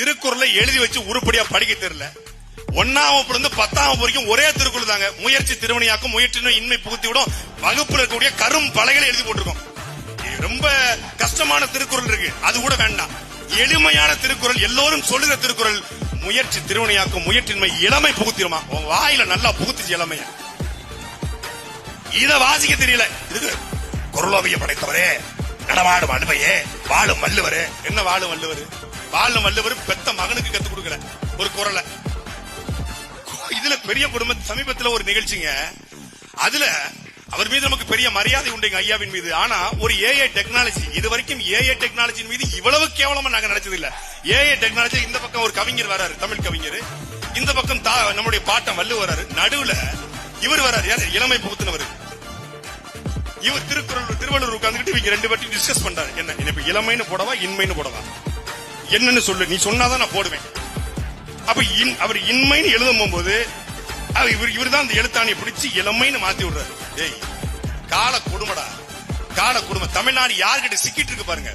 திருக்குறளை எழுதி வச்சு உருப்படியா படிக்க தெரியல. 1ஆம் வகுப்புல இருந்து 10ஆம் வகுப்பு வரைக்கும் ஒரே திருக்குறள் தாங்க. முயற்சி திருவினையாக்கும், முயற்சியின் இன்மை புகுத்தி விடும், வகுப்புல இருக்கக்கூடிய கரும் பலகைகளை எழுதி போட்டிருக்கோம். ரொம்ப கஷ்டமான திருக்குறள் இருக்கு, அது கூட வேண்டாம். எளிமையான திருக்குறள், எல்லோரும் சொல்லுகிற திருக்குறள், முயற்சி திருவினையாக்கும், முயற்சியின்மை இளமை புகுத்திடுமா. உன் வாயில நல்லா புகுத்துச்சு இளமைய. இத வாசிக்க தெரியல. இதுக்கு குரலோவிய படைத்தவரே, நடமாடும் அழுவையே, வாழும் வள்ளுவரே. என்ன வாழும் வள்ளுவர்? வாழும் வள்ளுவர் பெத்த மகனுக்கு கத்து கொடுக்கல ஒரு குரலை. இதுல பெரிய குடும்ப சமீபத்தில் ஒரு நிகழ்ச்சிங்க. அதுல அவர் மீது நமக்கு பெரிய மரியாதை உண்டுங்க, ஐயாவின் மீது. ஆனா ஒரு ஏஐ டெக்னாலஜி, இது வரைக்கும் ஏஐ டெக்னாலஜி மீது இவ்வளவு கேவலமா நாங்க நினைச்சது இல்ல. ஏஐ டெக்னாலஜி, இந்த பக்கம் ஒரு கவிஞர் வராரு, தமிழ் கவிஞர், இந்த பக்கம் நம்முடைய பாட்டம் வள்ளுவர் வராரு, நடுவுல இவர் வராரு, யாரு? இளமை புகுத்தினவர். இவர் திருவள்ளுவர் உட்கார்ந்துட்டு இவங்க ரெண்டு பேர்த்தையும் டிஸ்கஸ் பண்றாரு. என்ன இப்ப இளமைன்னு போடவா இன்மைன்னு போடவா, என்னன்னு சொல்லு, நீ சொன்னாதான் நான் போடுவேன். அப்ப அவர் இன்மைன்னு எழுதும் போது இவர் தான் அந்த எழுத்தாணியை பிடிச்சு இளமைன்னு மாத்தி விடுறாரு. ஏய், கால கொடுமடா, கால கொடுமை. தமிழ்நாடு யார்கிட்ட சிக்கிட்டு இருக்கு பாருங்க.